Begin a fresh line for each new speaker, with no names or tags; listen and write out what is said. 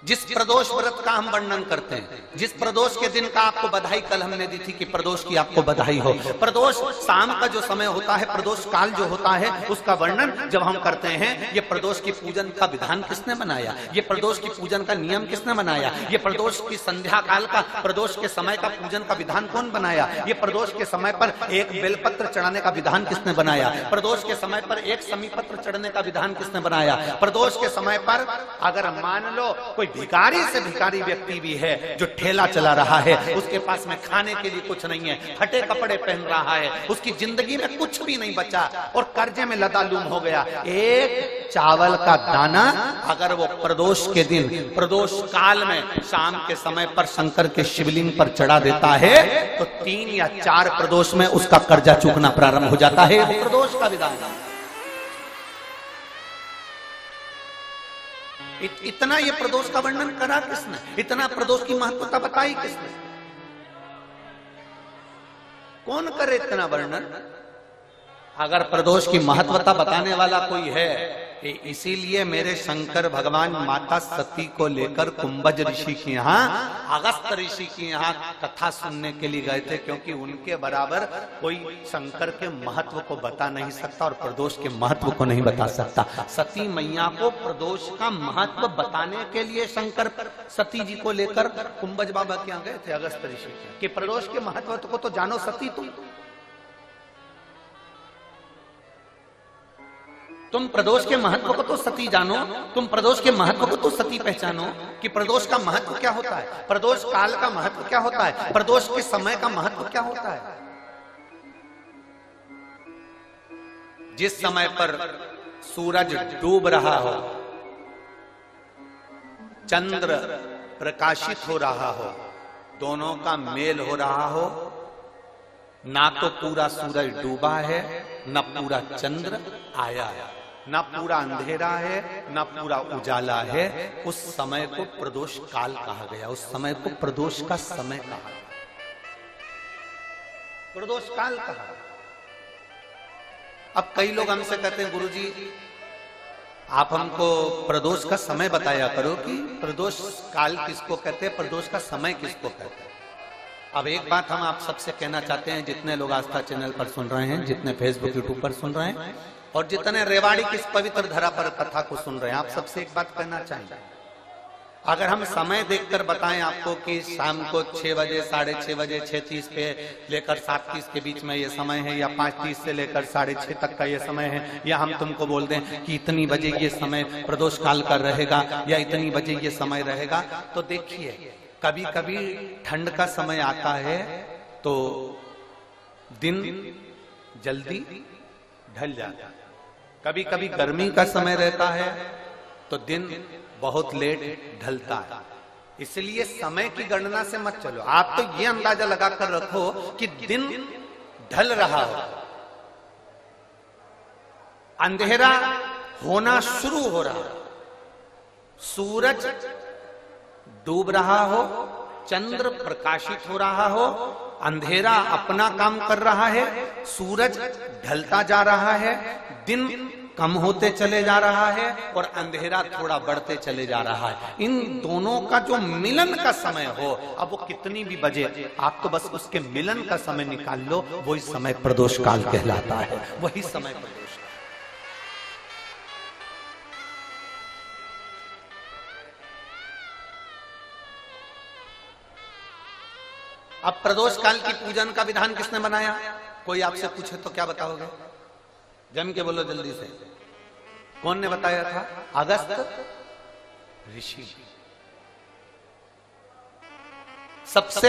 जिस प्रदोष व्रत का हम वर्णन करते हैं, जिस प्रदोष के दिन का आपको बधाई कल हमने दी थी कि प्रदोष की आपको बधाई हो, प्रदोष शाम का जो समय होता है, प्रदोष काल जो होता है, उसका वर्णन जब हम करते हैं, ये प्रदोष की पूजन का विधान किसने बनाया, ये प्रदोष की पूजन का नियम किसने बनाया, ये प्रदोष की संध्या काल का, प्रदोष के समय का पूजन का विधान कौन बनाया, ये प्रदोष के समय पर एक बेलपत्र चढ़ाने का विधान किसने बनाया, प्रदोष के समय पर एक समीपत्र चढ़ने का विधान किसने बनाया, प्रदोष के समय पर अगर मान लो कोई भिखारी से भिखारी व्यक्ति भी है जो ठेला चला रहा है, उसके पास में खाने के लिए कुछ नहीं है, फटे कपड़े पहन रहा है, उसकी जिंदगी में कुछ भी नहीं बचा और कर्जे में लदालूम हो गया, एक चावल का दाना अगर वो प्रदोष के दिन, प्रदोष काल में शाम के समय पर शंकर के शिवलिंग पर चढ़ा देता है तो 3 या 4 प्रदोष में उसका कर्जा चूकना प्रारंभ हो जाता है। प्रदोष का विधान इतना ये प्रदोष का वर्णन करा किसने, इतना प्रदोष की महत्वता बताई किसने, कौन करे इतना वर्णन। अगर प्रदोष की महत्वता बताने वाला कोई है, इसीलिए मेरे शंकर भगवान माता सती को लेकर कुंभज ऋषि के यहाँ, अगस्त ऋषि के यहाँ कथा सुनने के लिए गए थे, क्योंकि उनके बराबर कोई शंकर के महत्व को बता नहीं सकता और प्रदोष के महत्व को नहीं बता सकता। सती मैया को प्रदोष का महत्व बताने के लिए शंकर सती जी को लेकर कुंभज बाबा के यहाँ गए थे, अगस्त ऋषि के, कि प्रदोष के महत्व को तो जानो सती, तुम प्रदोष के महत्व को तो सती जानो, तुम प्रदोष के महत्व को तो सती पहचानो कि प्रदोष का महत्व क्या होता है, प्रदोष काल का महत्व क्या होता है, प्रदोष के समय का महत्व क्या होता है। जिस समय पर सूरज डूब रहा हो, चंद्र प्रकाशित हो रहा हो, दोनों का मेल हो रहा हो, ना तो पूरा सूरज डूबा है, न पूरा चंद्र आया है, ना पूरा अंधेरा है, ना पूरा उजाला है, उस समय को प्रदोष काल कहा गया, उस समय को प्रदोष का समय कहा, प्रदोष काल कहा। अब कई लोग हमसे कहते हैं गुरुजी आप हमको प्रदोष का समय बताया करो कि प्रदोष काल किसको कहते हैं, प्रदोष का समय किसको कहते हैं। अब एक बात हम आप सबसे कहना चाहते हैं, जितने लोग आस्था चैनल पर सुन रहे हैं, जितने फेसबुक यूट्यूब पर सुन रहे हैं और जितने रेवाड़ी की इस पवित्र धरा पर कथा को सुन रहे हैं, आप सबसे एक बात कहना चाहेंगे, अगर हम समय देखकर बताएं आपको कि शाम को 6 बजे, 6:30 बजे, 6:30 पे लेकर 7:30 के बीच में ये समय है, या 5:30 से लेकर 6:30 तक का ये समय है, या हम तुमको बोल दें कि इतनी बजे ये समय प्रदोष काल का रहेगा या इतनी बजे ये समय रहेगा, तो देखिए कभी कभी ठंड का समय आता है तो दिन जल्दी ढल जाता है, कभी कभी गर्मी का समय रहता है तो दिन बहुत लेट ढलता है। इसलिए समय की गणना से मत चलो, आप तो ये अंदाजा लगाकर रखो कि दिन ढल रहा हो, अंधेरा होना शुरू हो रहा, सूरज डूब रहा हो, चंद्र प्रकाशित हो रहा हो, अंधेरा अपना काम कर रहा है, सूरज ढलता जा रहा है, दिन कम होते चले जा रहा है और अंधेरा थोड़ा बढ़ते चले जा रहा है। इन दोनों का जो मिलन का समय हो, अब वो कितनी भी बजे, आप तो बस उसके मिलन का समय निकाल लो, वही समय प्रदोष काल कहलाता है, वही समय प्रदोष। अब प्रदोष काल की पूजन का विधान किसने बनाया, कोई आपसे पूछे तो क्या बताओगे, जम के बोलो जल्दी से, कौन ने बताया था, अगस्त ऋषि। सबसे